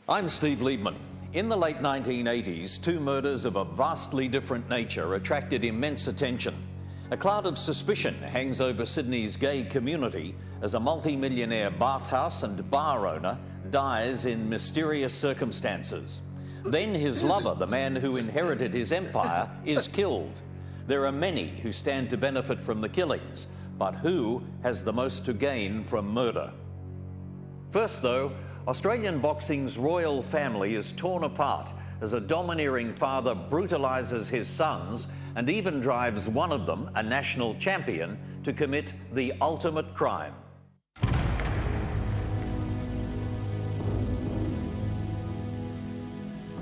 I'm Steve Liebman. In the late 1980s, two murders of a vastly different nature attracted immense attention. A cloud of suspicion hangs over Sydney's gay community as a multi-millionaire bathhouse and bar owner dies in mysterious circumstances. Then his lover, the man who inherited his empire, is killed. There are many who stand to benefit from the killings, but who has the most to gain from murder? First, though, Australian boxing's royal family is torn apart as a domineering father brutalises his sons and even drives one of them, a national champion, to commit the ultimate crime.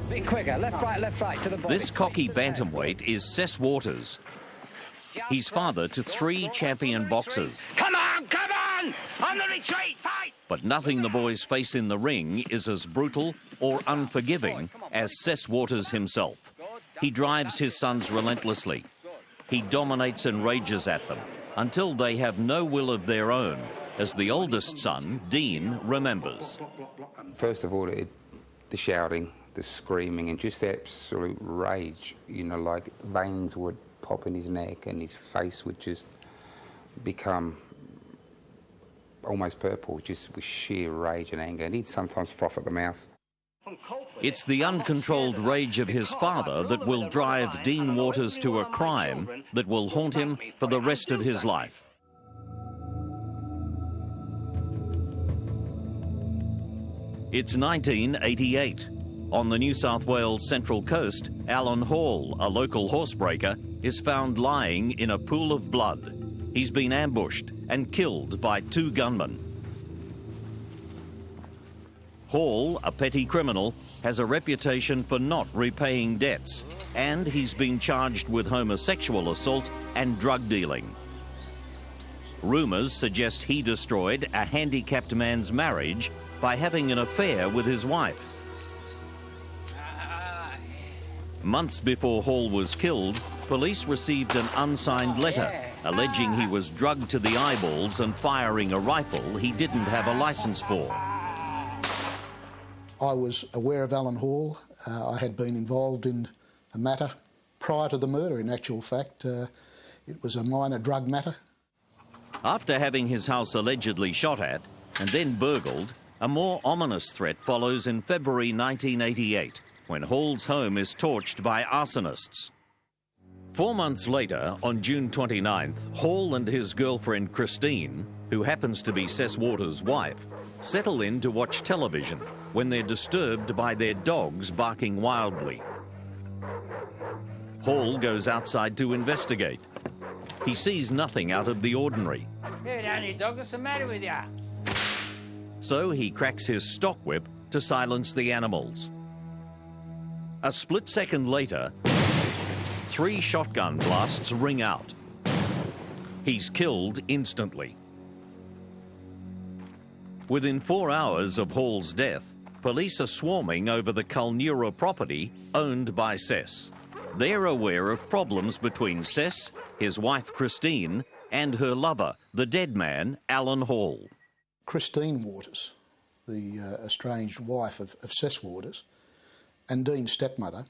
Bit quicker, left, right, to the body. This cocky bantamweight is Cec Waters. He's father to 3 champion boxers. Come on, come on! On the retreat, fight! But nothing the boys face in the ring is as brutal or unforgiving as Cec Waters himself. He drives his sons relentlessly. He dominates and rages at them until they have no will of their own, as the oldest son, Dean, remembers. First of all, the shouting, the screaming, and just absolute rage. You know, like veins would pop in his neck and his face would just become almost purple, just with sheer rage and anger, and he'd sometimes froth at the mouth. It's the uncontrolled rage of his father that will drive Dean Waters to a crime that will haunt him for the rest of his life. It's 1988. On the New South Wales Central Coast, Alan Hall, a local horsebreaker, is found lying in a pool of blood. He's been ambushed and killed by 2 gunmen. Hall, a petty criminal, has a reputation for not repaying debts, and he's been charged with homosexual assault and drug dealing. Rumours suggest he destroyed a handicapped man's marriage by having an affair with his wife. Months before Hall was killed, police received an unsigned letter alleging he was drugged to the eyeballs and firing a rifle he didn't have a licence for. I was aware of Alan Hall. I had been involved in a matter prior to the murder, in actual fact. It was a minor drug matter. After having his house allegedly shot at and then burgled, a more ominous threat follows in February 1988, when Hall's home is torched by arsonists. 4 months later, on June 29th, Hall and his girlfriend Christine, who happens to be Cec Waters' wife, settle in to watch television when they're disturbed by their dogs barking wildly. Hall goes outside to investigate. He sees nothing out of the ordinary. Hey, Danny, dog, what's the matter with you? So he cracks his stock whip to silence the animals. A split second later, 3 shotgun blasts ring out. He's killed instantly. Within 4 hours of Hall's death, police are swarming over the Kulnura property owned by Cec. They're aware of problems between Cec, his wife Christine, and her lover, the dead man, Alan Hall. Christine Waters, the estranged wife of Cec Waters, and Dean's stepmother,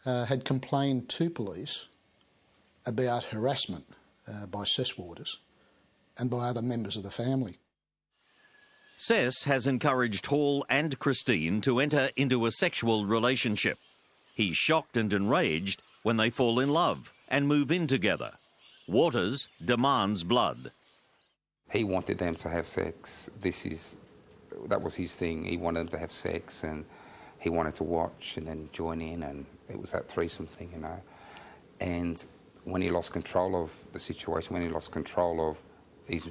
had complained to police about harassment by Cec Waters and by other members of the family. Cec has encouraged Hall and Christine to enter into a sexual relationship. He's shocked and enraged when they fall in love and move in together. Waters demands blood. He wanted them to have sex. That was his thing. He wanted them to have sex, and he wanted to watch and then join in, and it was that threesome thing, you know. And when he lost control of the situation, when he lost control of his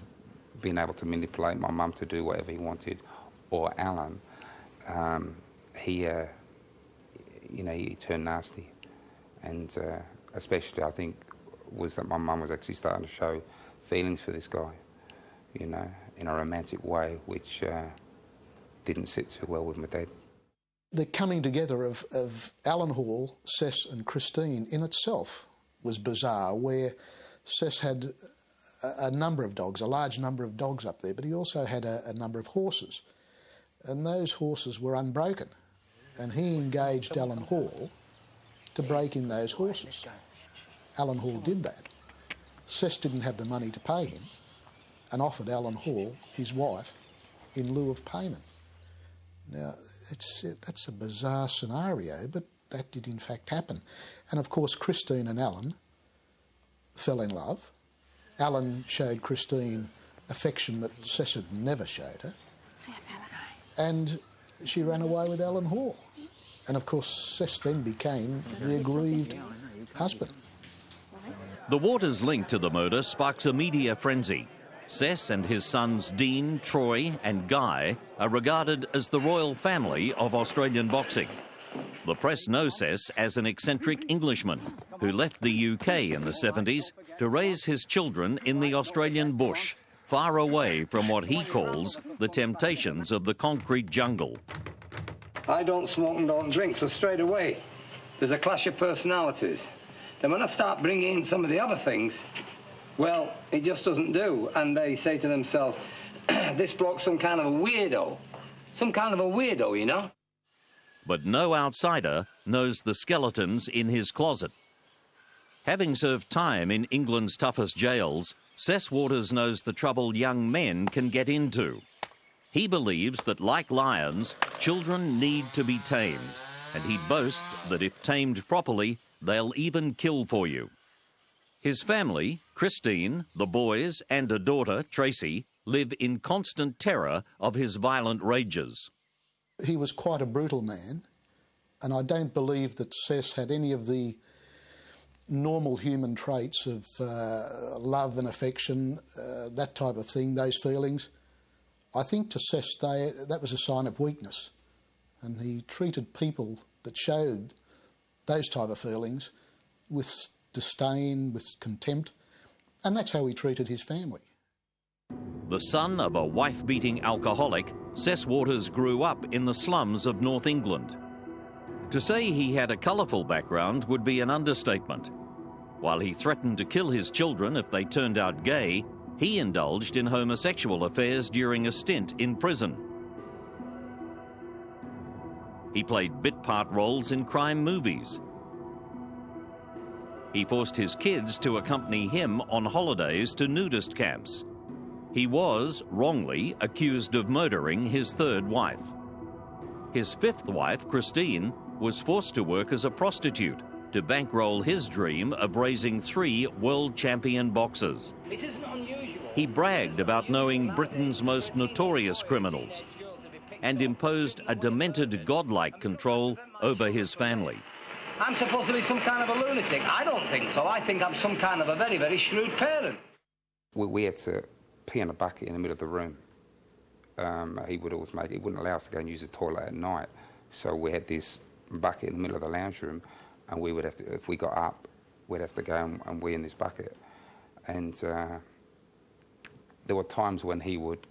being able to manipulate my mum to do whatever he wanted, or Alan, he turned nasty. And especially, I think, was that my mum was actually starting to show feelings for this guy, you know, in a romantic way, which didn't sit too well with my dad. The coming together of Alan Hall, Cec and Christine in itself was bizarre, where Cec had a number of dogs, a large number of dogs up there, but he also had a number of horses. And those horses were unbroken. And he engaged Alan Hall to break in those horses. Alan Hall did that. Cec didn't have the money to pay him and offered Alan Hall his wife in lieu of payment. Now, that's a bizarre scenario, but that did in fact happen. And of course, Christine and Alan fell in love. Alan showed Christine affection that Cec had never showed her. And she ran away with Alan Hall. And of course, Cec then became the aggrieved husband. The Waters link to the murder sparks a media frenzy. Cec and his sons Dean, Troy and Guy are regarded as the royal family of Australian boxing. The press knows Cec as an eccentric Englishman who left the UK in the 70s to raise his children in the Australian bush, far away from what he calls the temptations of the concrete jungle. I don't smoke and don't drink, so straight away there's a clash of personalities. Then when I start bringing in some of the other things, well, it just doesn't do. And they say to themselves, this bloke's some kind of a weirdo. Some kind of a weirdo, you know? But no outsider knows the skeletons in his closet. Having served time in England's toughest jails, Cec Waters knows the trouble young men can get into. He believes that, like lions, children need to be tamed, and he boasts that if tamed properly, they'll even kill for you. His family, Christine, the boys and a daughter, Tracy, live in constant terror of his violent rages. He was quite a brutal man, and I don't believe that Cec had any of the normal human traits of love and affection, that type of thing, those feelings. I think to Cec that was a sign of weakness, and he treated people that showed those type of feelings with disdain, with contempt, and that's how he treated his family. The son of a wife-beating alcoholic, Cec Waters grew up in the slums of North England. To say he had a colourful background would be an understatement. While he threatened to kill his children if they turned out gay, he indulged in homosexual affairs during a stint in prison. He played bit-part roles in crime movies. He forced his kids to accompany him on holidays to nudist camps. He was, wrongly, accused of murdering his third wife. His fifth wife, Christine, was forced to work as a prostitute to bankroll his dream of raising 3 world champion boxers. It isn't unusual. He bragged about knowing Britain's most notorious criminals and imposed a demented godlike control over his family. I'm supposed to be some kind of a lunatic. I don't think so. I think I'm some kind of a very, very shrewd parent. We had to pee in a bucket in the middle of the room. He would always he wouldn't allow us to go and use the toilet at night. So we had this bucket in the middle of the lounge room, and we would have to, if we got up, we'd have to go and wee in this bucket. And there were times when he would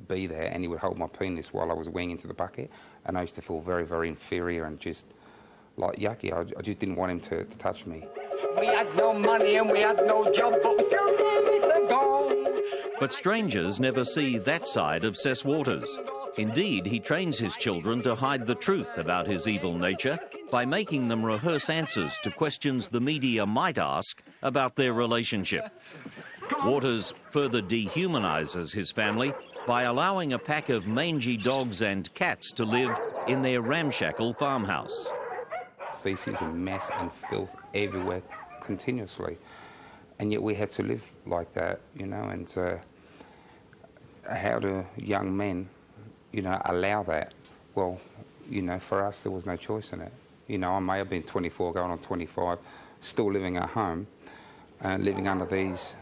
be there and he would hold my penis while I was weeing into the bucket, and I used to feel very, very inferior and just like yucky. I just didn't want him to touch me. We had no money and we had no job, but we still gave it a go. But strangers never see that side of Cec Waters. Indeed, he trains his children to hide the truth about his evil nature by making them rehearse answers to questions the media might ask about their relationship. Waters further dehumanises his family by allowing a pack of mangy dogs and cats to live in their ramshackle farmhouse. Feces and mess and filth everywhere continuously. And yet we had to live like that, you know, and how do young men, you know, allow that? Well, you know, for us there was no choice in it. You know, I may have been 24 going on 25, still living at home and living under these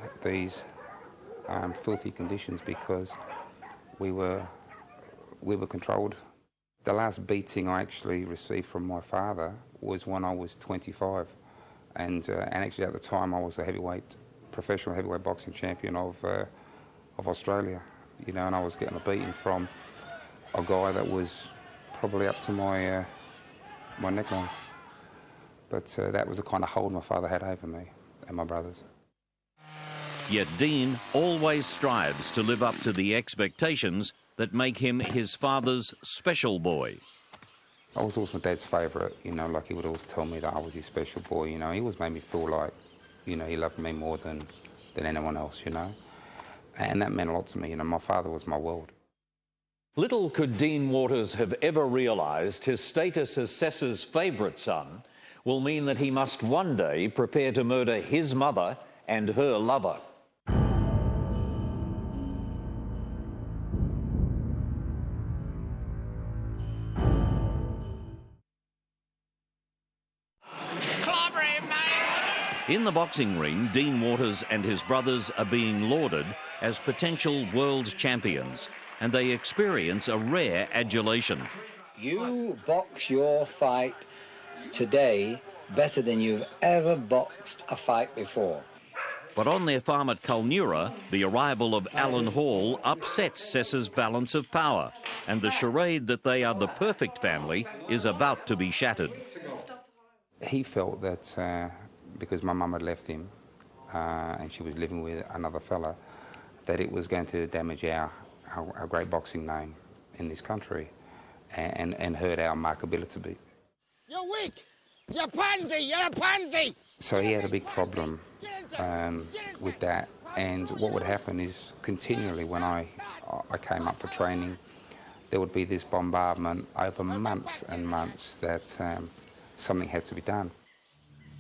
filthy conditions because we were controlled. The last beating I actually received from my father was when I was 25. And actually at the time I was a professional heavyweight boxing champion of Australia, you know, and I was getting a beating from a guy that was probably up to my neckline. But that was the kind of hold my father had over me and my brothers. Yet Dean always strives to live up to the expectations that make him his father's special boy. I was always my dad's favourite, you know, like he would always tell me that I was his special boy, you know. He always made me feel like, you know, he loved me more than anyone else, you know. And that meant a lot to me, you know. My father was my world. Little could Dean Waters have ever realised his status as Cec's favourite son will mean that he must one day prepare to murder his mother and her lover. In the boxing ring, Dean Waters and his brothers are being lauded as potential world champions, and they experience a rare adulation. You box your fight today better than you've ever boxed a fight before. But on their farm at Kulnura, the arrival of Alan Hall upsets Cec's balance of power, and the charade that they are the perfect family is about to be shattered. He felt that because my mum had left him and she was living with another fella, that it was going to damage our great boxing name in this country and hurt our marketability. You're weak! You're pansy! You're a pansy! So he had a big problem with that, and what would happen is continually when I came up for training, there would be this bombardment over months and months that something had to be done.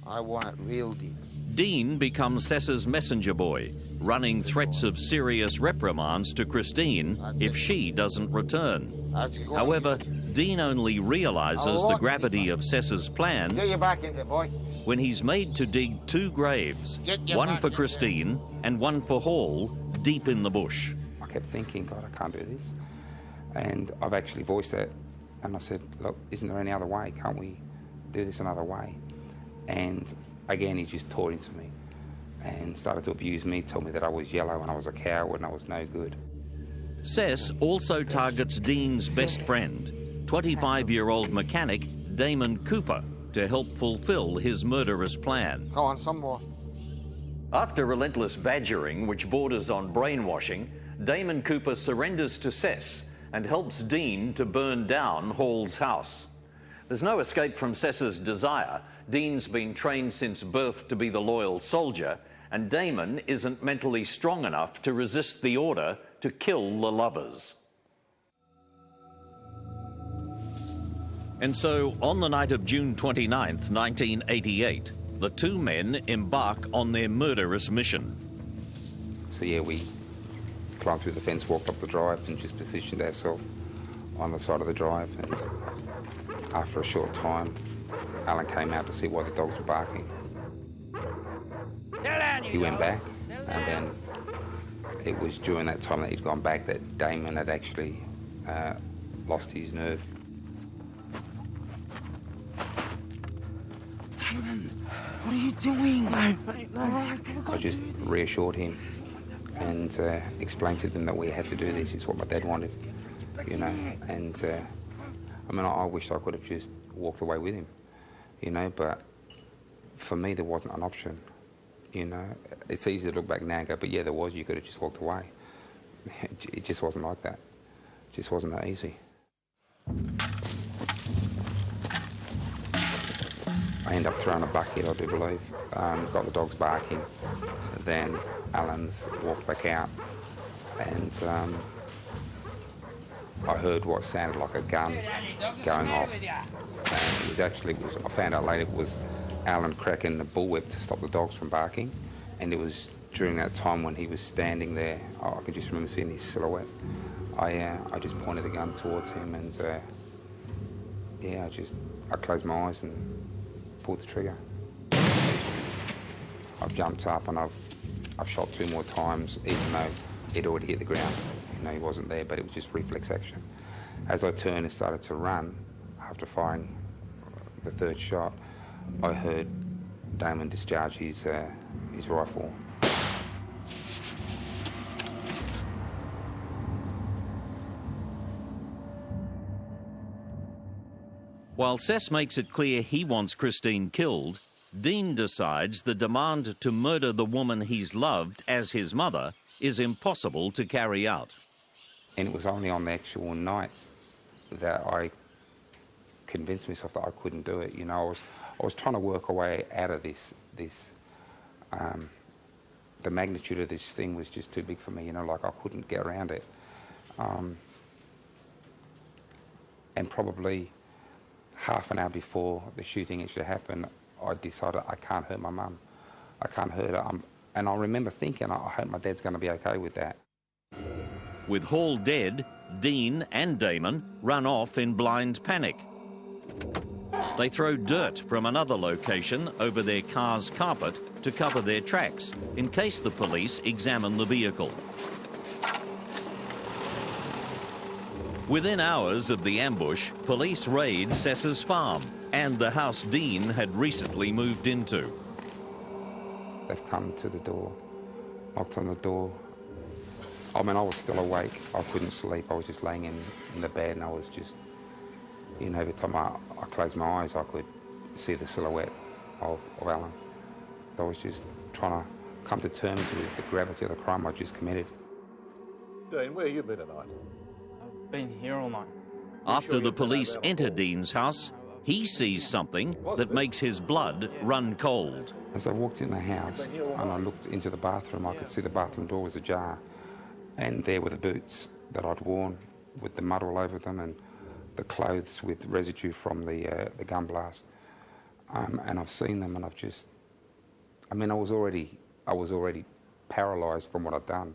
I want it real deep. Dean becomes Cec's messenger boy, running threats of serious reprimands to Christine if she doesn't return. However, Dean only realises the gravity of Cec's plan Get your back in there, boy. when he's made to dig two graves, one for Christine and one for Hall, deep in the bush. I kept thinking, God, I can't do this. And I've actually voiced that, and I said, look, isn't there any other way? Can't we do this another way? And again, he just tore into me and started to abuse me, told me that I was yellow and I was a coward and I was no good. Cec also targets Dean's best friend, 25-year-old mechanic Damon Cooper, to help fulfill his murderous plan. Go on, some more. After relentless badgering, which borders on brainwashing, Damon Cooper surrenders to Cec and helps Dean to burn down Hall's house. There's no escape from Cec's desire. Dean's been trained since birth to be the loyal soldier, and Damon isn't mentally strong enough to resist the order to kill the lovers. And so, on the night of June 29th, 1988, the two men embark on their murderous mission. So yeah, we climbed through the fence, walked up the drive and just positioned ourselves on the side of the drive, and after a short time, Alan came out to see why the dogs were barking. He went back, and then it was during that time that he'd gone back that Damon had actually lost his nerve. Damon, what are you doing? I just reassured him and explained to them that we had to do this. It's what my dad wanted, you know. And I mean, I wish I could have just walked away with him, you know, but for me there wasn't an option, you know. It's easy to look back now and go, but yeah, there was. You could have just walked away. It just wasn't like that. It just wasn't that easy. I ended up throwing a bucket, I do believe. Got the dogs barking. Then Alan's walked back out, and I heard what sounded like a gun going off. And it was actually, I found out later, it was Alan cracking the bullwhip to stop the dogs from barking. And it was during that time when he was standing there, I could just remember seeing his silhouette. I just pointed the gun towards him, and yeah, I closed my eyes and pulled the trigger. I've jumped up and I've shot 2 more times, even though he'd already hit the ground. You know, he wasn't there, but it was just reflex action. As I turned and started to run, after firing the third shot, I heard Damon discharge his rifle. While Sess makes it clear he wants Christine killed, Dean decides the demand to murder the woman he's loved as his mother is impossible to carry out. And it was only on the actual night that I convinced myself that I couldn't do it. You know, I was trying to work a way out of this. The magnitude of this thing was just too big for me. You know, like I couldn't get around it. And probably half an hour before the shooting actually happened, I decided I can't hurt my mum. I can't hurt her. And I remember thinking, I hope my dad's going to be okay with that. With Hall dead, Dean and Damon run off in blind panic. They throw dirt from another location over their car's carpet to cover their tracks in case the police examine the vehicle. Within hours of the ambush, police raid Sess's farm and the house Dean had recently moved into. They've come to the door, knocked on the door. I mean, I was still awake. I couldn't sleep. I was just laying in the bed, and I was just, you know, every time I closed my eyes, I could see the silhouette of Alan. I was just trying to come to terms with the gravity of the crime I just committed. Dean, where you been tonight? I've been here all night. After the police enter Dean's house, he sees something that makes his blood run cold. As I walked in the house and I looked into the bathroom, I could see the bathroom door was ajar. And there were the boots that I'd worn with the mud all over them, and the clothes with residue from the gun blast. And I've seen them, and I've just, I mean, I was already paralysed from what I'd done.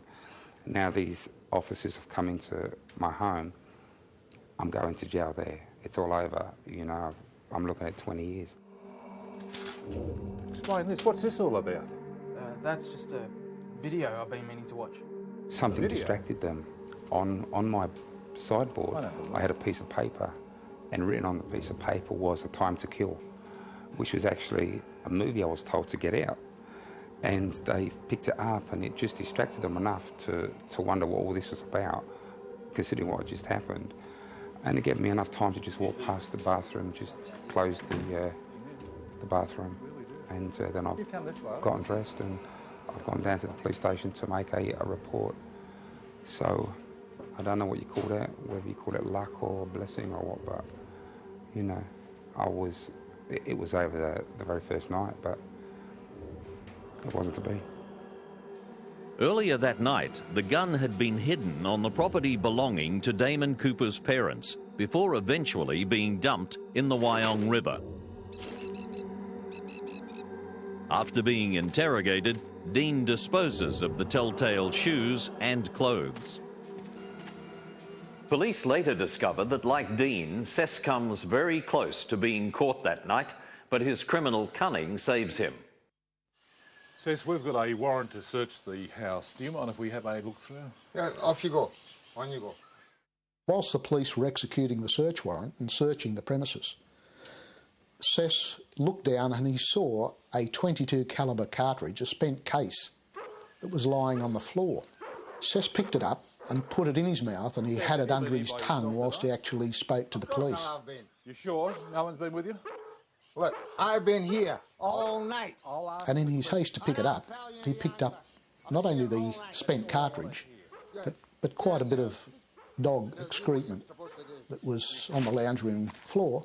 Now these officers have come into my home. I'm going to jail there. It's all over. You know, I'm looking at 20 years. Explain this. What's this all about? That's just a video I've been meaning to watch. Something distracted them. On my sideboard, I had a piece of paper, and written on the piece of paper was A Time to Kill, which was actually a movie I was told to get out. And they picked it up, and it just distracted them enough to wonder what all this was about, considering what had just happened. And it gave me enough time to just walk past the bathroom, just close the bathroom, and then I've gotten dressed and I've gone down to the police station to make a report. So I don't know what you call that, whether you call it luck or blessing or what, but you know, it was over the very first night, but it wasn't to be. Earlier that night, the gun had been hidden on the property belonging to Damon Cooper's parents before eventually being dumped in the Wyong River. After being interrogated, Dean disposes of the telltale shoes and clothes. Police later discovered that, like Dean, Sess comes very close to being caught that night, but his criminal cunning saves him. Sess, we've got a warrant to search the house. Do you mind if we have a look through? Yeah, off you go. On you go. Whilst the police were executing the search warrant and searching the premises, Sess looked down and he saw a .22 calibre cartridge, a spent case, that was lying on the floor. Sess picked it up and put it in his mouth, and he had it under his tongue whilst he actually spoke to the police. You sure? No one's been with you? Look, I've been here all night. And in his haste to pick it up, he picked up not only the spent cartridge, but quite a bit of dog excrement that was on the lounge room floor.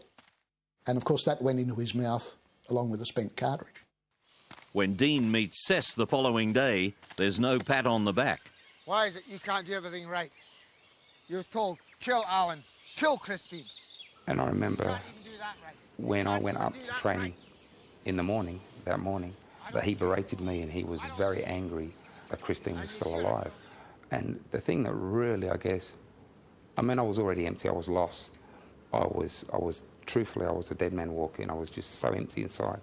And of course that went into his mouth along with the spent cartridge. When Dean meets Sess the following day, there's no pat on the back. Why is it you can't do everything right? You was told, kill Alan, kill Christine. And I remember when I went up to training in the morning, that he berated me, and he was very angry that Christine was still alive. And the thing that really, I guess, I mean, I was already empty, I was lost. Truthfully, I was a dead man walking. I was just so empty inside.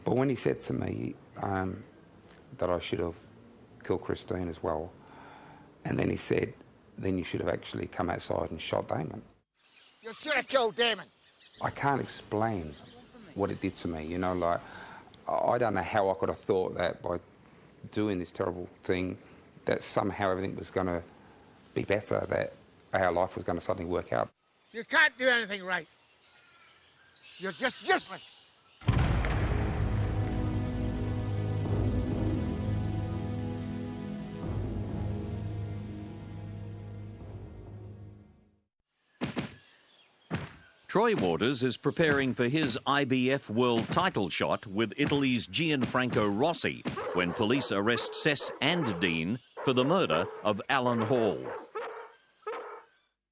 But when he said to me that I should have killed Christine as well, and then he said, then you should have actually come outside and shot Damon. You should have killed Damon. I can't explain what it did to me, you know, like, I don't know how I could have thought that by doing this terrible thing, that somehow everything was going to be better, that our life was going to suddenly work out. You can't do anything right. You're just useless. Troy Waters is preparing for his IBF world title shot with Italy's Gianfranco Rossi when police arrest Cec and Dean for the murder of Alan Hall.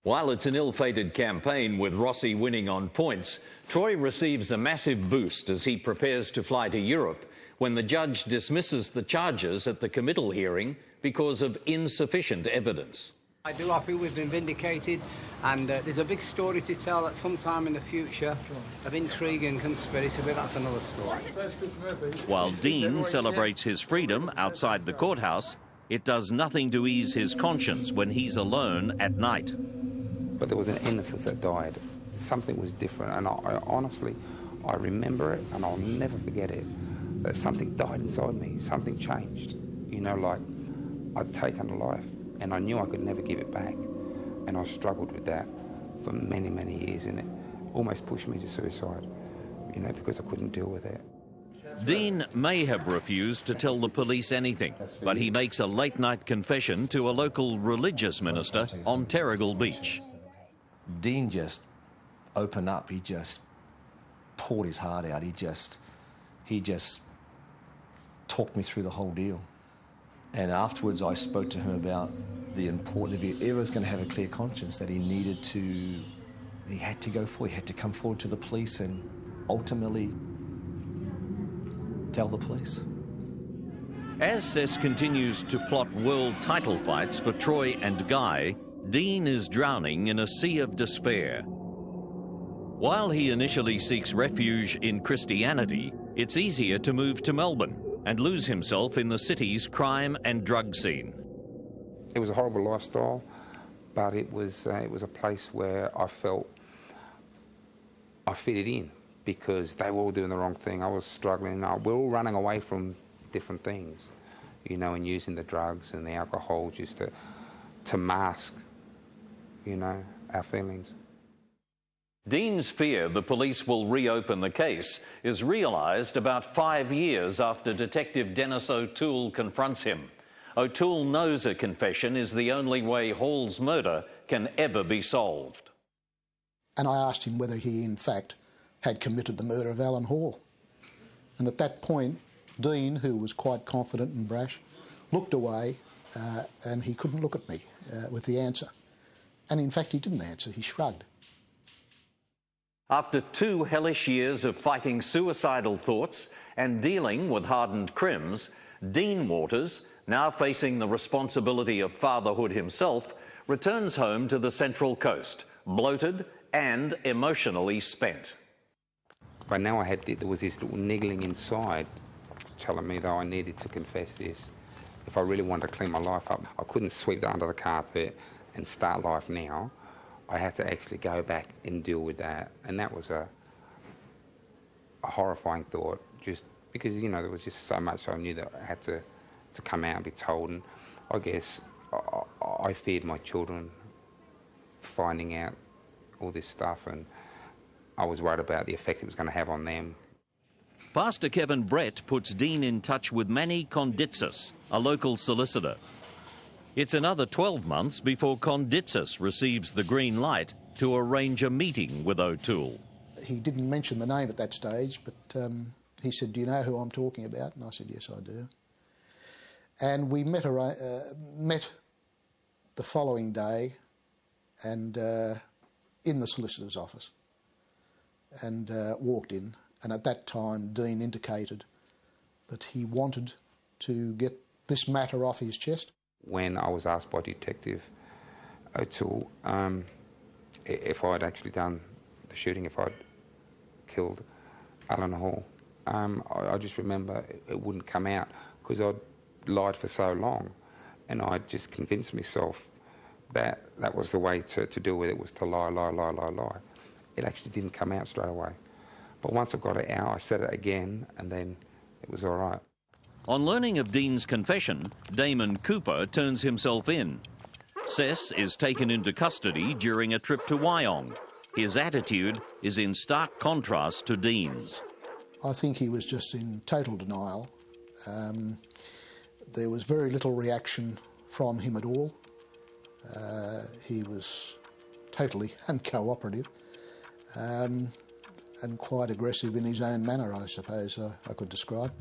While it's an ill-fated campaign with Rossi winning on points, Troy receives a massive boost as he prepares to fly to Europe when the judge dismisses the charges at the committal hearing because of insufficient evidence. I feel we've been vindicated, and there's a big story to tell at some time in the future of intrigue and conspiracy, but that's another story. While Dean celebrates his freedom outside the courthouse, it does nothing to ease his conscience when he's alone at night. But there was an innocence that died. Something was different, and I honestly, I remember it, and I'll never forget it, that something died inside me, something changed. You know, like, I'd taken a life, and I knew I could never give it back. And I struggled with that for many, many years, and it almost pushed me to suicide, you know, because I couldn't deal with it. Dean may have refused to tell the police anything, but he makes a late-night confession to a local religious minister on Terrigal Beach. Dean just opened up. He just poured his heart out. He just talked me through the whole deal. And afterwards, I spoke to him about the importance, if he ever was going to have a clear conscience, that he had to go forward. He had to come forward to the police and ultimately tell the police. As Cec continues to plot world title fights for Troy and Guy, Dean is drowning in a sea of despair. While he initially seeks refuge in Christianity, it's easier to move to Melbourne and lose himself in the city's crime and drug scene. It was a horrible lifestyle, but it was a place where I felt I fitted in because they were all doing the wrong thing. I was struggling. We're all running away from different things, you know, and using the drugs and the alcohol just to mask, you know, our feelings. Dean's fear the police will reopen the case is realised about 5 years after Detective Dennis O'Toole confronts him. O'Toole knows a confession is the only way Hall's murder can ever be solved. And I asked him whether he, in fact, had committed the murder of Alan Hall. And at that point, Dean, who was quite confident and brash, looked away and he couldn't look at me with the answer. And in fact, he didn't answer, he shrugged. After 2 hellish years of fighting suicidal thoughts and dealing with hardened crims, Dean Waters, now facing the responsibility of fatherhood himself, returns home to the Central Coast, bloated and emotionally spent. But now there was this little niggling inside telling me that I needed to confess this. If I really wanted to clean my life up, I couldn't sweep that under the carpet and start life now. I had to actually go back and deal with that. And that was a horrifying thought, just because, you know, there was just so much I knew that I had to come out and be told. And I guess I feared my children finding out all this stuff, and I was worried about the effect it was going to have on them. Pastor Kevin Brett puts Dean in touch with Manny Konditsis, a local solicitor. It's another 12 months before Konditsis receives the green light to arrange a meeting with O'Toole. He didn't mention the name at that stage, but he said, "Do you know who I'm talking about?" And I said, "Yes, I do." And we met the following day and in the solicitor's office and walked in. And at that time, Dean indicated that he wanted to get this matter off his chest. When I was asked by Detective O'Toole if I'd actually done the shooting, if I'd killed Alan Hall, I just remember it wouldn't come out because I'd lied for so long, and I just convinced myself that was the way to deal with it, was to lie, lie, lie, lie, lie. It actually didn't come out straight away. But once I got it out, I said it again, and then it was all right. On learning of Dean's confession, Damon Cooper turns himself in. Cec is taken into custody during a trip to Wyong. His attitude is in stark contrast to Dean's. I think he was just in total denial. There was very little reaction from him at all. He was totally uncooperative and quite aggressive in his own manner, I suppose I could describe.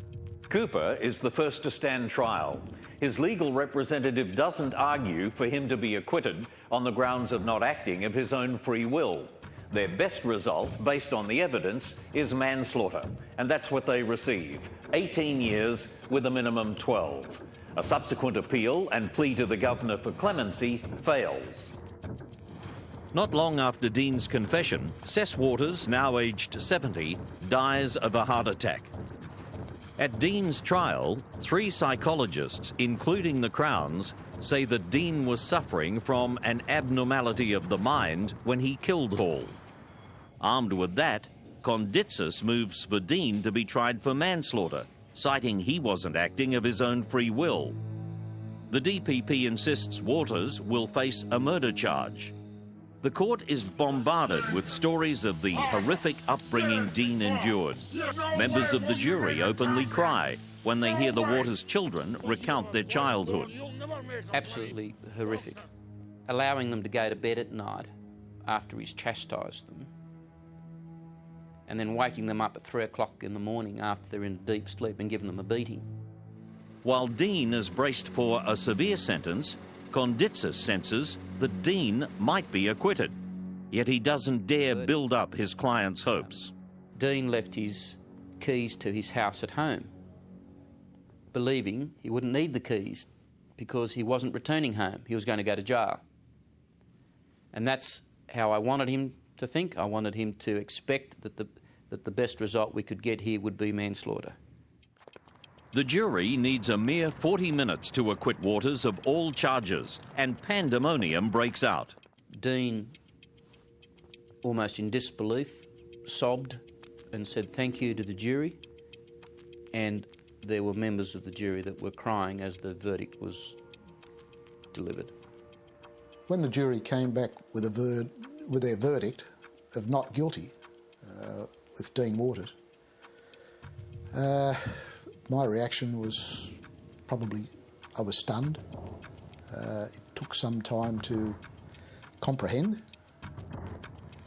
Cooper is the first to stand trial. His legal representative doesn't argue for him to be acquitted on the grounds of not acting of his own free will. Their best result, based on the evidence, is manslaughter, and that's what they receive, 18 years with a minimum 12. A subsequent appeal and plea to the Governor for clemency fails. Not long after Dean's confession, Cec Waters, now aged 70, dies of a heart attack. At Dean's trial, 3 psychologists, including the Crown's, say that Dean was suffering from an abnormality of the mind when he killed Hall. Armed with that, Conditsis moves for Dean to be tried for manslaughter, citing he wasn't acting of his own free will. The DPP insists Waters will face a murder charge. The court is bombarded with stories of the horrific upbringing Dean endured. Members of the jury openly cry when they hear the Waters children recount their childhood. Absolutely horrific. Allowing them to go to bed at night after he's chastised them, and then waking them up at 3 o'clock in the morning after they're in deep sleep and giving them a beating. While Dean is braced for a severe sentence, Conditsis senses that Dean might be acquitted, yet he doesn't dare build up his client's hopes. Dean left his keys to his house at home, believing he wouldn't need the keys because he wasn't returning home. He was going to go to jail. And that's how I wanted him to think. I wanted him to expect that the best result we could get here would be manslaughter. The jury needs a mere 40 minutes to acquit Waters of all charges, and pandemonium breaks out. Dean, almost in disbelief, sobbed and said thank you to the jury, and there were members of the jury that were crying as the verdict was delivered. When the jury came back with their verdict of not guilty with Dean Waters, my reaction was probably, I was stunned. It took some time to comprehend.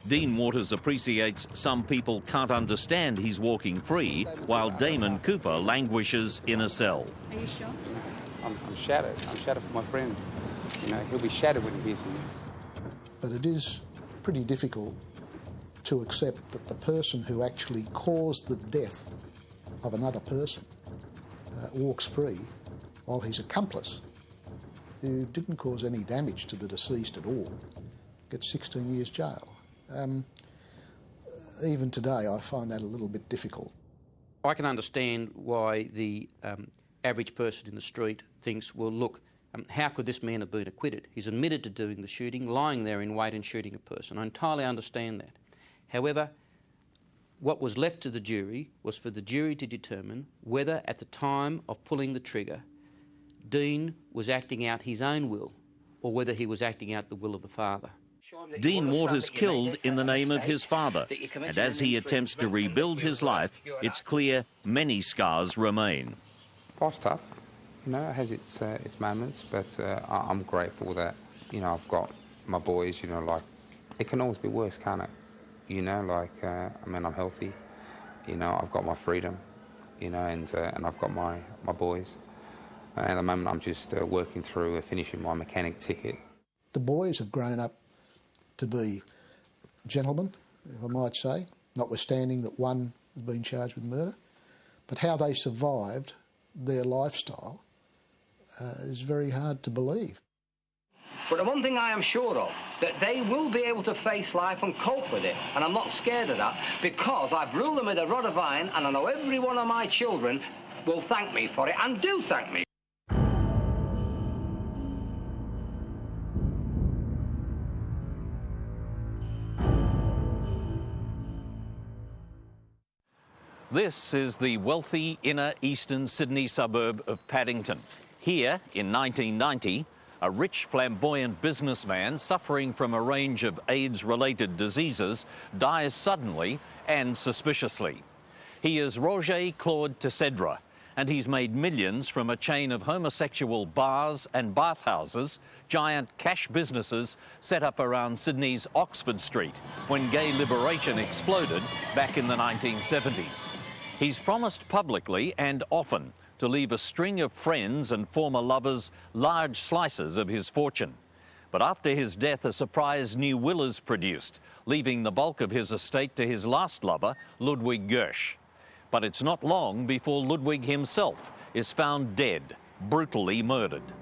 Dean Waters appreciates some people can't understand he's walking free, while Damon Cooper languishes in a cell. Are you shocked? I'm shattered. I'm shattered for my friend. You know, he'll be shattered when he hears the news. But it is pretty difficult to accept that the person who actually caused the death of another person walks free, while his accomplice, who didn't cause any damage to the deceased at all, gets 16 years jail. Even today, I find that a little bit difficult. I can understand why the average person in the street thinks, well, look, how could this man have been acquitted? He's admitted to doing the shooting, lying there in wait and shooting a person. I entirely understand that. However, what was left to the jury was for the jury to determine whether at the time of pulling the trigger, Dean was acting out his own will or whether he was acting out the will of the father. Dean Waters killed in the name of his father, and as he attempts to rebuild his life, it's clear many scars remain. Life's tough, you know, it has its moments, but I'm grateful that, you know, I've got my boys, you know, like, it can always be worse, can't it? You know, like, I mean, I'm healthy, you know, I've got my freedom, you know, and I've got my boys. At the moment, I'm just working through finishing my mechanic ticket. The boys have grown up to be gentlemen, if I might say, notwithstanding that one has been charged with murder. But how they survived their lifestyle is very hard to believe. But the one thing I am sure of, that they will be able to face life and cope with it. And I'm not scared of that, because I've ruled them with a rod of iron, and I know every one of my children will thank me for it, and do thank me. This is the wealthy inner eastern Sydney suburb of Paddington. Here, in 1990, a rich, flamboyant businessman suffering from a range of AIDS-related diseases dies suddenly and suspiciously. He is Roger Claude Tessedra, and he's made millions from a chain of homosexual bars and bathhouses, giant cash businesses set up around Sydney's Oxford Street when gay liberation exploded back in the 1970s. He's promised publicly and often to leave a string of friends and former lovers large slices of his fortune. But after his death, a surprise new will is produced, leaving the bulk of his estate to his last lover, Ludwig Gertsch. But it's not long before Ludwig himself is found dead, brutally murdered.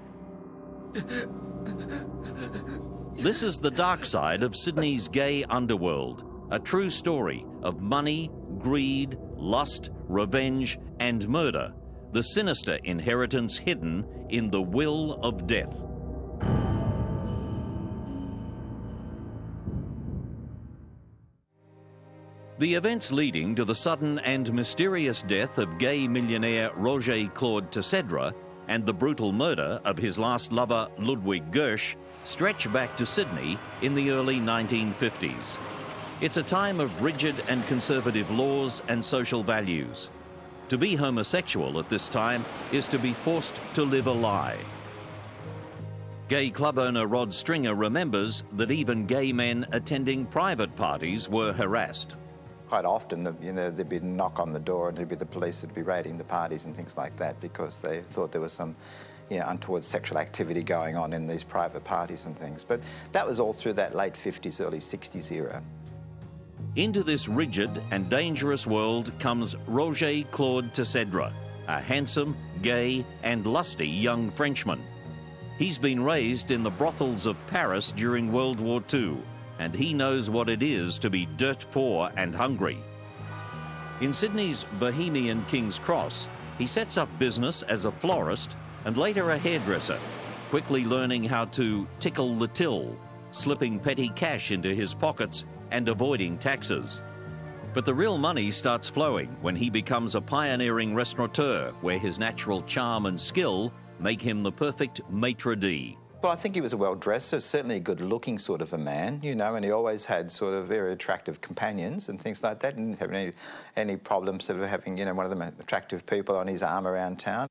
This is the dark side of Sydney's gay underworld, a true story of money, greed, lust, revenge and murder, the sinister inheritance hidden in the will of death. The events leading to the sudden and mysterious death of gay millionaire Roger Claude Tessedra and the brutal murder of his last lover Ludwig Gertsch stretch back to Sydney in the early 1950s. It's a time of rigid and conservative laws and social values. To be homosexual at this time is to be forced to live a lie. Gay club owner Rod Stringer remembers that even gay men attending private parties were harassed. Quite often, there'd be a knock on the door and it'd be the police that'd be raiding the parties and things like that because they thought there was some untoward sexual activity going on in these private parties and things. But that was all through that late 50s, early 60s era. Into this rigid and dangerous world comes Roger Claude Tessedra, a handsome, gay and lusty young Frenchman. He's been raised in the brothels of Paris during World War II, and he knows what it is to be dirt poor and hungry. In Sydney's bohemian King's Cross, he sets up business as a florist and later a hairdresser, quickly learning how to tickle the till, slipping petty cash into his pockets and avoiding taxes. But the real money starts flowing when he becomes a pioneering restaurateur, where his natural charm and skill make him the perfect maitre d'. Well, I think he was a well-dressed, so certainly a good-looking sort of a man, and he always had sort of very attractive companions and things like that, and didn't have any problems sort of having, one of them attractive people on his arm around town.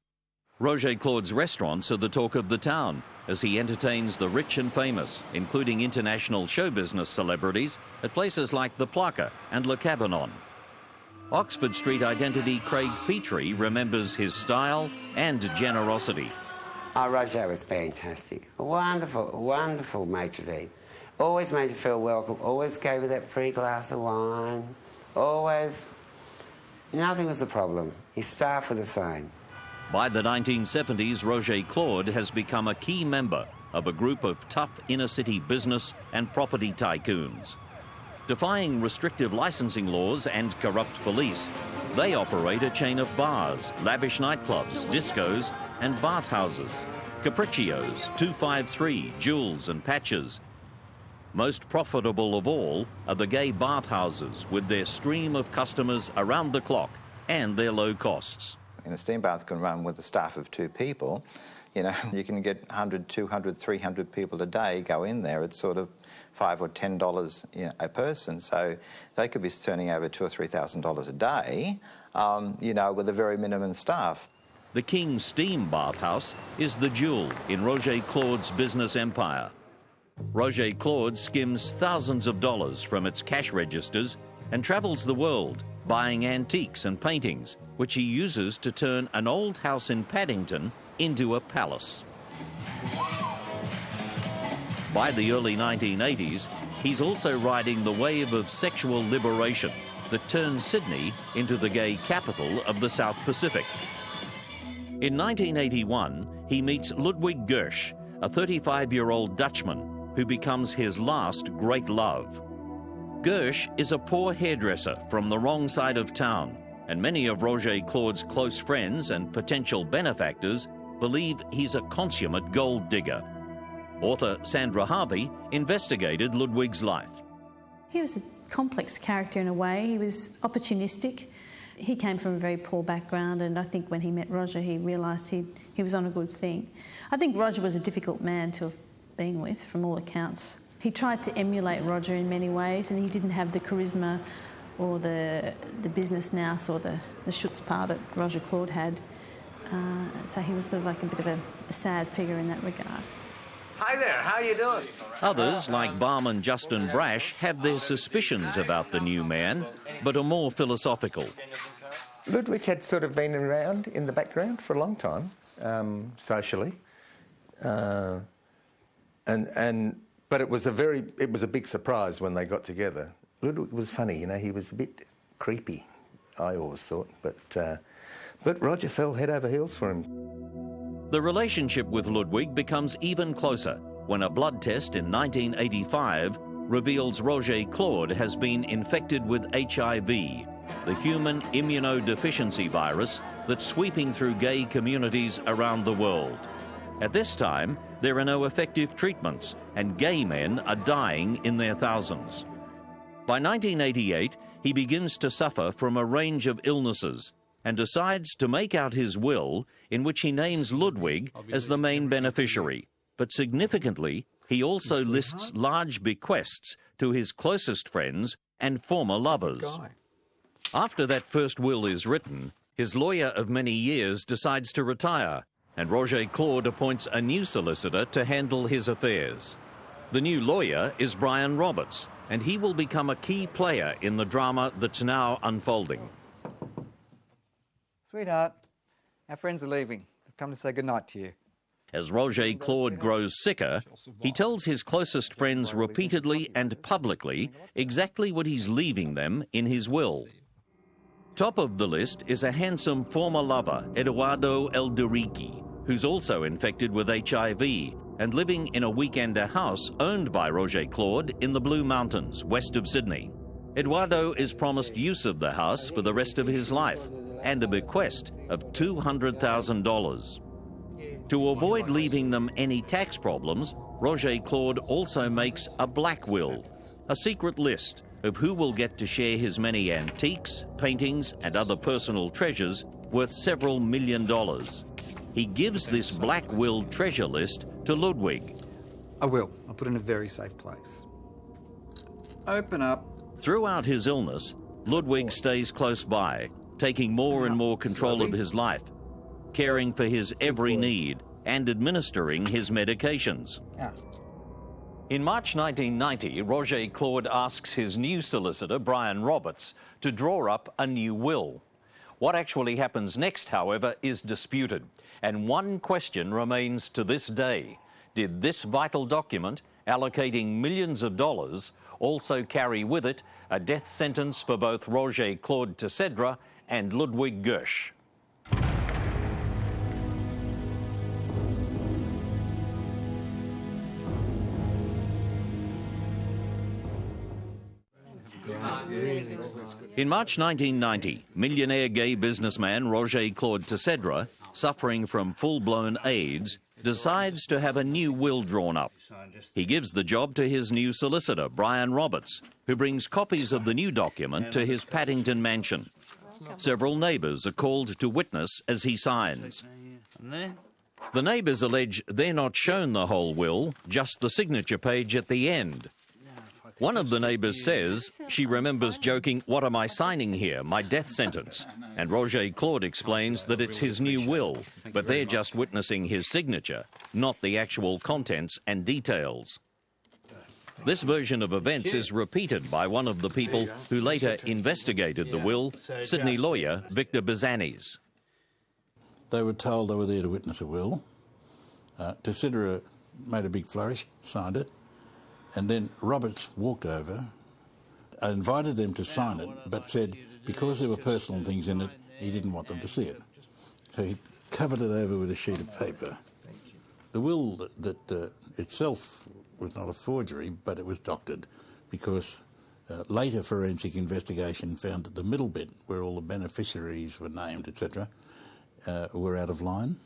Roger Claude's restaurants are the talk of the town as he entertains the rich and famous, including international show business celebrities, at places like the Plaka and Le Cabanon. Oxford Street identity Craig Petrie remembers his style and generosity. Oh, Roger was fantastic. A wonderful, wonderful maitre d'. Always made you feel welcome, always gave you that free glass of wine, always. Nothing was a problem. His staff were the same. By the 1970s, Roger Claude has become a key member of a group of tough inner-city business and property tycoons. Defying restrictive licensing laws and corrupt police, they operate a chain of bars, lavish nightclubs, discos and bathhouses, Capriccios, 253, Jules and Patches. Most profitable of all are the gay bathhouses with their stream of customers around the clock and their low costs. And a steam bath can run with a staff of 2 people. You can get 100, 200, 300 people a day go in there. It's sort of $5 or $10 a person. So they could be turning over $2,000 or $3,000 a day, with a very minimum staff. The King's Steam Bathhouse is the jewel in Roger Claude's business empire. Roger Claude skims thousands of dollars from its cash registers and travels the world, buying antiques and paintings, which he uses to turn an old house in Paddington into a palace. By the early 1980s, he's also riding the wave of sexual liberation that turned Sydney into the gay capital of the South Pacific. In 1981, he meets Ludwig Gertsch, a 35-year-old Dutchman who becomes his last great love. Gertsch is a poor hairdresser from the wrong side of town, and many of Roger Claude's close friends and potential benefactors believe he's a consummate gold digger. Author Sandra Harvey investigated Ludwig's life. He was a complex character in a way. He was opportunistic, He came from a very poor background, and I think when he met Roger, he realised he was on a good thing. I think Roger was a difficult man to have been with, from all accounts. He tried to emulate Roger in many ways, and he didn't have the charisma or the business nous or the chutzpah that Roger Claude had. So he was sort of like a bit of a sad figure in that regard. Hi there, how you doing? Others, like barman Justin Brash, have their suspicions about the new man, but are more philosophical. Ludwig had sort of been around in the background for a long time, socially, but it was a big surprise when they got together. Ludwig was funny, you know. He was a bit creepy, I always thought, but Roger fell head over heels for him. The relationship with Ludwig becomes even closer when a blood test in 1985 reveals Roger Claude has been infected with HIV, the human immunodeficiency virus that's sweeping through gay communities around the world. At this time, there are no effective treatments, and gay men are dying in their thousands. By 1988, he begins to suffer from a range of illnesses and decides to make out his will, in which he names Ludwig as the main beneficiary. But significantly, he also lists large bequests to his closest friends and former lovers. After that first will is written, his lawyer of many years decides to retire, and Roger Claude appoints a new solicitor to handle his affairs. The new lawyer is Brian Roberts, and he will become a key player in the drama that's now unfolding. Sweetheart, our friends are leaving. They've come to say goodnight to you. As Roger Claude grows sicker, he tells his closest friends repeatedly and publicly exactly what he's leaving them in his will. Top of the list is a handsome former lover, Eduardo Elderici, who's also infected with HIV and living in a weekender house owned by Roger Claude in the Blue Mountains, west of Sydney. Eduardo is promised use of the house for the rest of his life and a bequest of $200,000. To avoid leaving them any tax problems, Roger Claude also makes a black will, a secret list of who will get to share his many antiques, paintings, and other personal treasures worth several $1 million. He gives this black will treasure list to Ludwig. I will. I'll put it in a very safe place. Open up. Throughout his illness, Ludwig stays close by, taking more and more control of his life, caring for his every need and administering his medications. In March 1990, Roger Claude asks his new solicitor, Brian Roberts, to draw up a new will. What actually happens next, however, is disputed, and one question remains to this day. Did this vital document, allocating millions of dollars, also carry with it a death sentence for both Roger Claude Teixeira and Ludwig Gertsch? In March 1990, millionaire gay businessman Roger Claude Teixeira, suffering from full-blown AIDS, decides to have a new will drawn up. He gives the job to his new solicitor, Brian Roberts, who brings copies of the new document to his Paddington mansion. Several neighbours are called to witness as he signs. The neighbours allege they're not shown the whole will, just the signature page at the end. One of the neighbours says she remembers joking, "What am I signing here? My death sentence." And Roger Claude explains that it's his new will, but they're just witnessing his signature, not the actual contents and details. This version of events is repeated by one of the people who later investigated the will, Sydney lawyer Victor Bazanis. They were told they were there to witness a will. Teixeira made a big flourish, signed it, and then Roberts walked over, invited them to sign it, but said because there were personal things in it, he didn't want them to see it. So he covered it over with a sheet of paper. The will that itself was not a forgery, but it was doctored because later forensic investigation found that the middle bit, where all the beneficiaries were named, etc., were out of line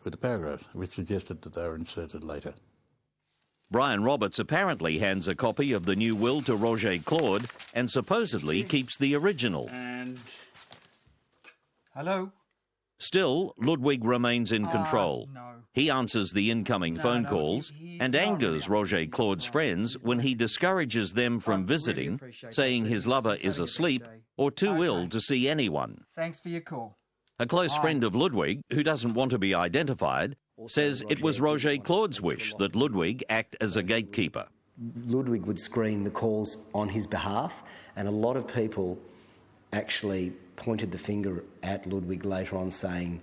with the paragraphs, which suggested that they were inserted later. Brian Roberts apparently hands a copy of the new will to Roger Claude and supposedly keeps the original. And Hello? Still, Ludwig remains in control. He answers the incoming phone calls and angers Roger Claude's friends when he discourages them from visiting, saying his lover is asleep or too ill to see anyone. Thanks for your call. A close friend of Ludwig, who doesn't want to be identified, says it was Roger Claude's wish that Ludwig act as a gatekeeper. Ludwig would screen the calls on his behalf, and a lot of people actually pointed the finger at Ludwig later on, saying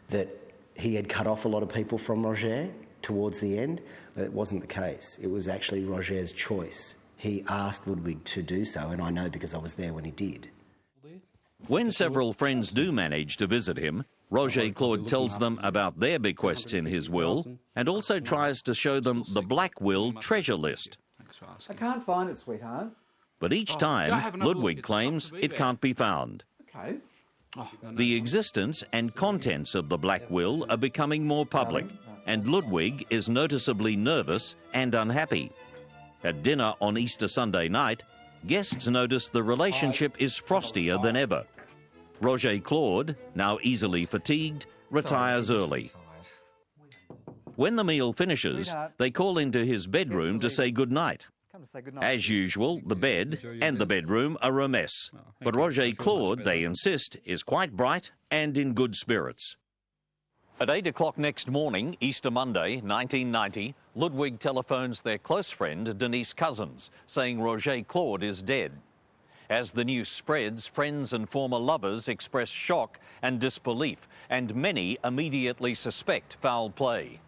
that he had cut off a lot of people from Roger towards the end. But it wasn't the case. It was actually Roger's choice. He asked Ludwig to do so, and I know because I was there when he did. When several friends do manage to visit him, Roger Claude tells them about their bequests in his will and also tries to show them the Black Will treasure list. I can't find it, sweetheart. But each time, Ludwig claims it can't be found. Okay. The existence and contents of the Black Will are becoming more public, and Ludwig is noticeably nervous and unhappy. At dinner on Easter Sunday night, guests notice the relationship is frostier than ever. Roger Claude, now easily fatigued, retires early. When the meal finishes, they call into his bedroom to say goodnight. As usual, the bed and the bedroom are a mess. But Roger Claude, they insist, is quite bright and in good spirits. At 8 o'clock next morning, Easter Monday, 1990, Ludwig telephones their close friend Denise Cousins, saying Roger Claude is dead. As the news spreads, friends and former lovers express shock and disbelief, and many immediately suspect foul play.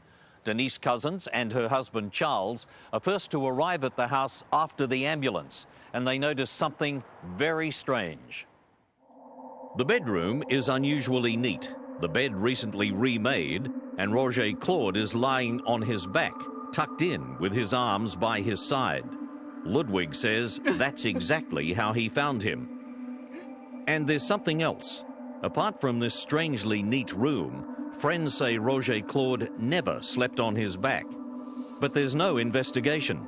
Denise Cousins and her husband Charles are first to arrive at the house after the ambulance, and they notice something very strange. The bedroom is unusually neat, the bed recently remade, and Roger Claude is lying on his back, tucked in with his arms by his side. Ludwig says that's exactly how he found him. And there's something else. Apart from this strangely neat room, friends say Roger Claude never slept on his back. But there's no investigation.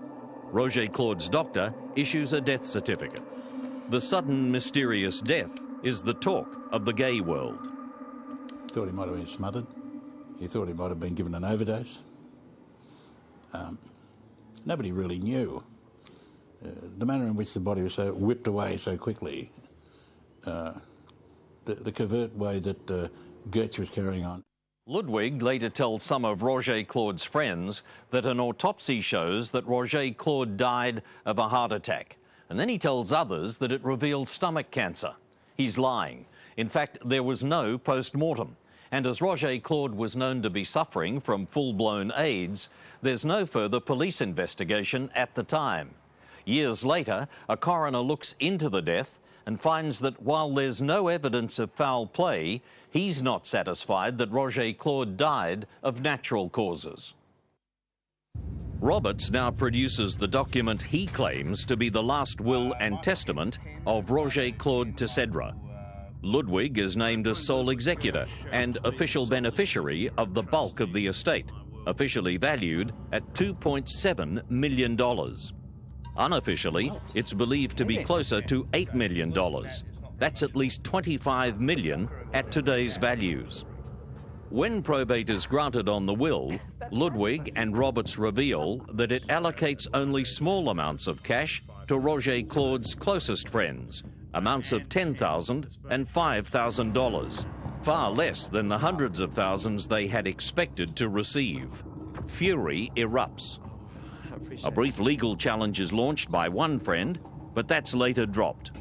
Roger Claude's doctor issues a death certificate. The sudden mysterious death is the talk of the gay world. Thought he might have been smothered. He thought he might have been given an overdose. Nobody really knew. The manner in which the body was so whipped away so quickly, the covert way that Gertsch was carrying on. Ludwig later tells some of Roger Claude's friends that an autopsy shows that Roger Claude died of a heart attack. And then he tells others that it revealed stomach cancer. He's lying. In fact, there was no post-mortem. And as Roger Claude was known to be suffering from full-blown AIDS, there's no further police investigation at the time. Years later, a coroner looks into the death and finds that while there's no evidence of foul play, he's not satisfied that Roger Claude died of natural causes. Roberts now produces the document he claims to be the last will and testament of Roger Claude Tessèdre. Ludwig is named as sole executor and official beneficiary of the bulk of the estate, officially valued at $2.7 million. Unofficially, it's believed to be closer to $8 million. That's at least $25 million at today's values. When probate is granted on the will, Ludwig and Roberts reveal that it allocates only small amounts of cash to Roger Claude's closest friends, amounts of $10,000 and $5,000, far less than the hundreds of thousands they had expected to receive. Fury erupts. A brief legal challenge is launched by one friend, but that's later dropped.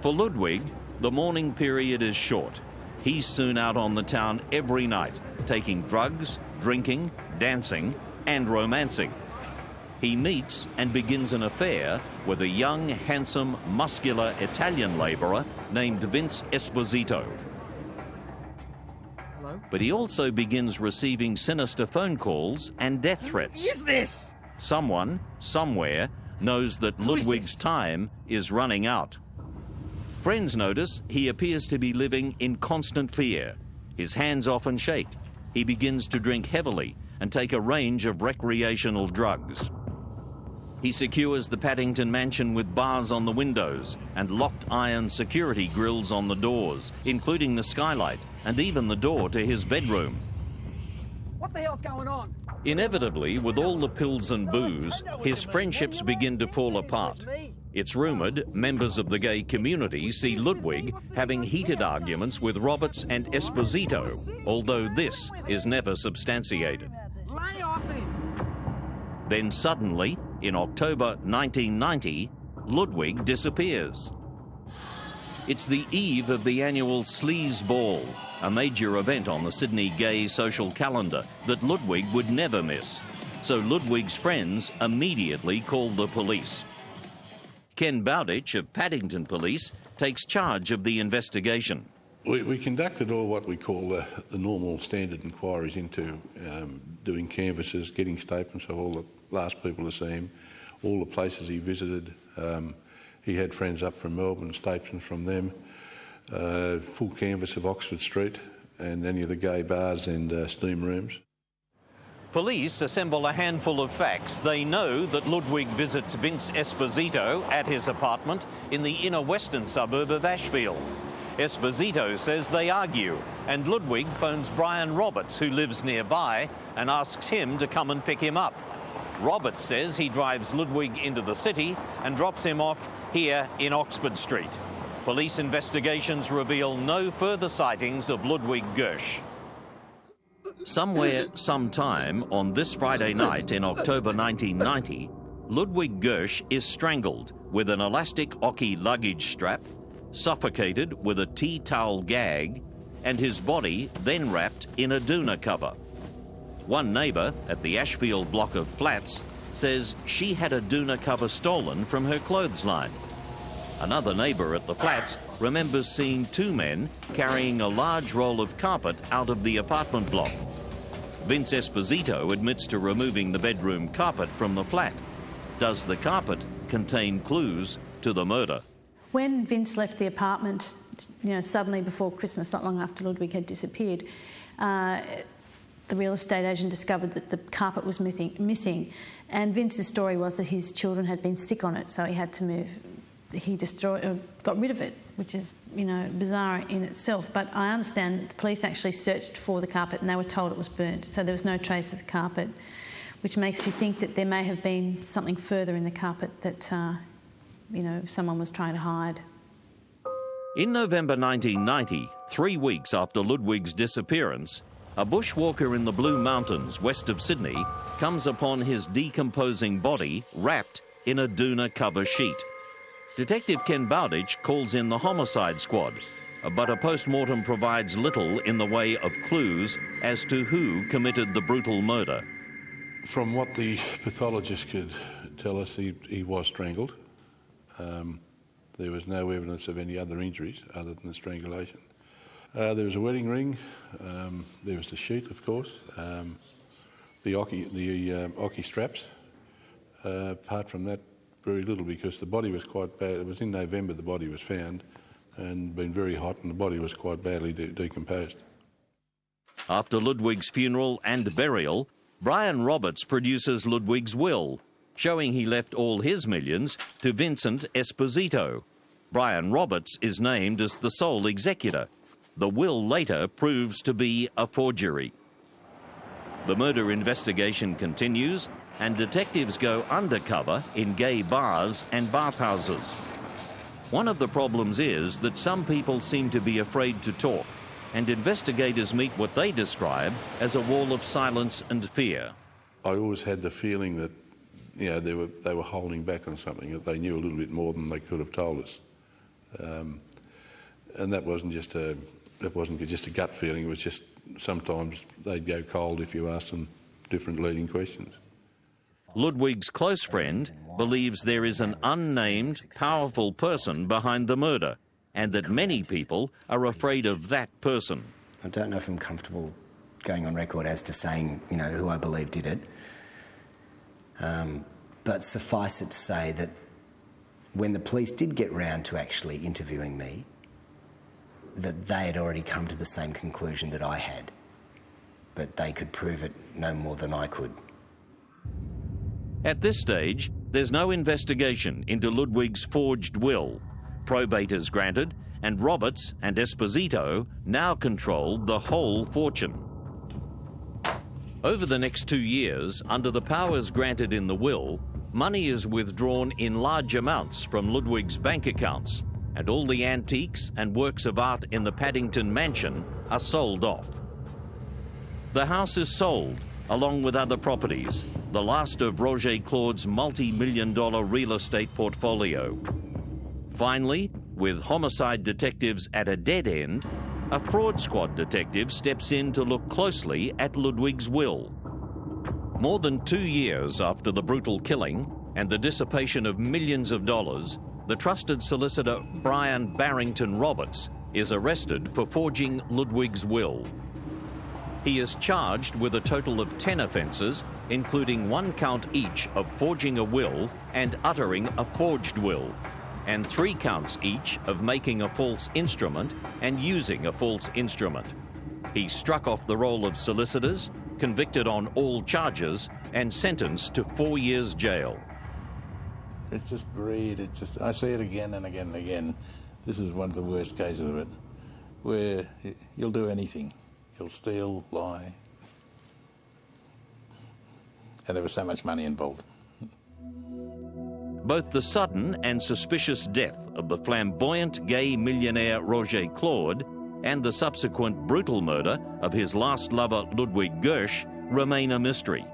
For Ludwig, the mourning period is short. He's soon out on the town every night, taking drugs, drinking, dancing, and romancing. He meets and begins an affair with a young, handsome, muscular Italian labourer named Vincent Esposito. Hello? But he also begins receiving sinister phone calls and death threats. Who is this? Someone, somewhere, knows that Ludwig's time is running out. Friends notice he appears to be living in constant fear. His hands often shake. He begins to drink heavily and take a range of recreational drugs. He secures the Paddington mansion with bars on the windows and locked iron security grills on the doors, including the skylight and even the door to his bedroom. What the hell's going on? Inevitably, with all the pills and booze, his friendships begin to fall apart. It's rumoured members of the gay community see Ludwig having heated arguments with Roberts and Esposito, although this is never substantiated. Lay off him! Then suddenly, in October 1990, Ludwig disappears. It's the eve of the annual Sleaze Ball, a major event on the Sydney gay social calendar that Ludwig would never miss. So Ludwig's friends immediately called the police. Ken Bowditch of Paddington Police takes charge of the investigation. We conducted all what we call the normal standard inquiries into doing canvasses, getting statements of all the last people to see him, all the places he visited. He had friends up from Melbourne, statements from them, full canvass of Oxford Street and any of the gay bars and steam rooms. Police assemble a handful of facts. They know that Ludwig visits Vince Esposito at his apartment in the inner western suburb of Ashfield. Esposito says they argue, and Ludwig phones Brian Roberts, who lives nearby, and asks him to come and pick him up. Roberts says he drives Ludwig into the city and drops him off here in Oxford Street. Police investigations reveal no further sightings of Ludwig Gertsch. Somewhere, sometime on this Friday night in October 1990, Ludwig Gertsch is strangled with an elastic Oki luggage strap, suffocated with a tea towel gag, and his body then wrapped in a doona cover. One neighbour at the Ashfield block of flats says she had a doona cover stolen from her clothesline. Another neighbour at the flats remembers seeing two men carrying a large roll of carpet out of the apartment block. Vince Esposito admits to removing the bedroom carpet from the flat. Does the carpet contain clues to the murder? When Vince left the apartment, suddenly before Christmas, not long after Ludwig had disappeared, the real estate agent discovered that the carpet was missing, and Vince's story was that his children had been sick on it, so he had to move. He got rid of it, which is, bizarre in itself. But I understand that the police actually searched for the carpet and they were told it was burnt, so there was no trace of the carpet, which makes you think that there may have been something further in the carpet that, someone was trying to hide. In November 1990, 3 weeks after Ludwig's disappearance, a bushwalker in the Blue Mountains west of Sydney comes upon his decomposing body wrapped in a doona cover sheet. Detective Ken Bowditch calls in the homicide squad, but a post-mortem provides little in the way of clues as to who committed the brutal murder. From what the pathologist could tell us, he was strangled. There was no evidence of any other injuries other than the strangulation. There was a wedding ring, there was the sheet, of course, the Oki straps. Apart from that, very little, because the body was quite bad. It was in November the body was found and been very hot, and the body was quite badly decomposed. After Ludwig's funeral and burial, Brian Roberts produces Ludwig's will, showing he left all his millions to Vincent Esposito. Brian Roberts is named as the sole executor. The will later proves to be a forgery. The murder investigation continues, and detectives go undercover in gay bars and bathhouses. One of the problems is that some people seem to be afraid to talk, and investigators meet what they describe as a wall of silence and fear. I always had the feeling that, they were holding back on something, that they knew a little bit more than they could have told us. And that wasn't just a gut feeling. It was just sometimes they'd go cold if you asked them different leading questions. Ludwig's close friend believes there is an unnamed, powerful person behind the murder, and that many people are afraid of that person. I don't know if I'm comfortable going on record as to saying, who I believe did it. But suffice it to say that when the police did get round to actually interviewing me, that they had already come to the same conclusion that I had, but they could prove it no more than I could. At this stage, There's no investigation into Ludwig's forged will. Probate is granted, and Roberts and Esposito now controlled the whole fortune. Over the next 2 years, under the powers granted in the will, money is withdrawn in large amounts from Ludwig's bank accounts, and all the antiques and works of art in the Paddington mansion are sold off. The house is sold, along with other properties, the last of Roger Claude's multi-million-dollar real estate portfolio. Finally, with homicide detectives at a dead end, a fraud squad detective steps in to look closely at Ludwig's will. More than 2 years after the brutal killing and the dissipation of millions of dollars, the trusted solicitor Brian Barrington Roberts is arrested for forging Ludwig's will. He is charged with a total of 10 offences, including 1 count each of forging a will and uttering a forged will, and 3 counts each of making a false instrument and using a false instrument. He struck off the roll of solicitors, convicted on all charges, and sentenced to 4 years jail. It's just greed. I see it again and again and again. This is one of the worst cases of it, where you'll do anything. You'll steal, lie. And there was so much money involved. Both the sudden and suspicious death of the flamboyant gay millionaire Roger Claude and the subsequent brutal murder of his last lover Ludwig Gertsch remain a mystery.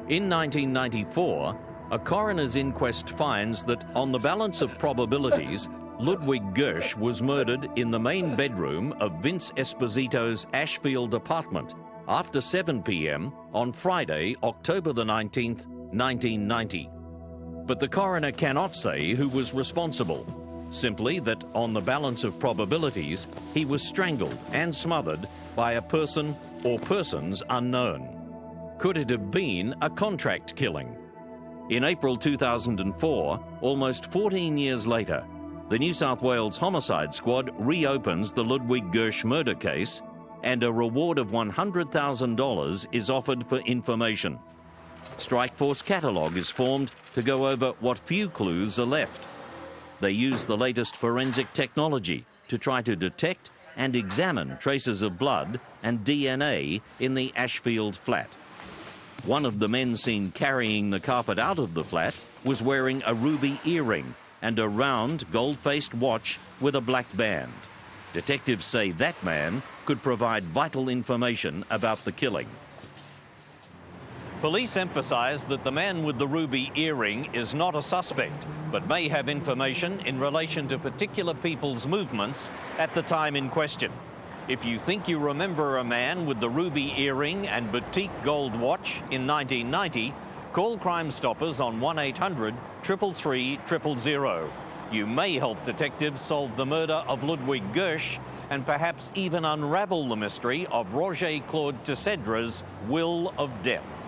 In 1994, a coroner's inquest finds that, on the balance of probabilities, Ludwig Gertsch was murdered in the main bedroom of Vince Esposito's Ashfield apartment after 7 p.m. on Friday, October the 19th, 1990. But the coroner cannot say who was responsible, simply that, on the balance of probabilities, he was strangled and smothered by a person or persons unknown. Could it have been a contract killing? In April 2004, almost 14 years later, the New South Wales Homicide Squad reopens the Ludwig Gertsch murder case, and a reward of $100,000 is offered for information. Strikeforce catalogue is formed to go over what few clues are left. They use the latest forensic technology to try to detect and examine traces of blood and DNA in the Ashfield flat. One of the men seen carrying the carpet out of the flat was wearing a ruby earring and a round, gold-faced watch with a black band. Detectives say that man could provide vital information about the killing. Police emphasise that the man with the ruby earring is not a suspect, but may have information in relation to particular people's movements at the time in question. If you think you remember a man with the ruby earring and boutique gold watch in 1990, call Crime Stoppers on 1800 333 000. You may help detectives solve the murder of Ludwig Gertsch and perhaps even unravel the mystery of Roger Claude Tessedra's will of death.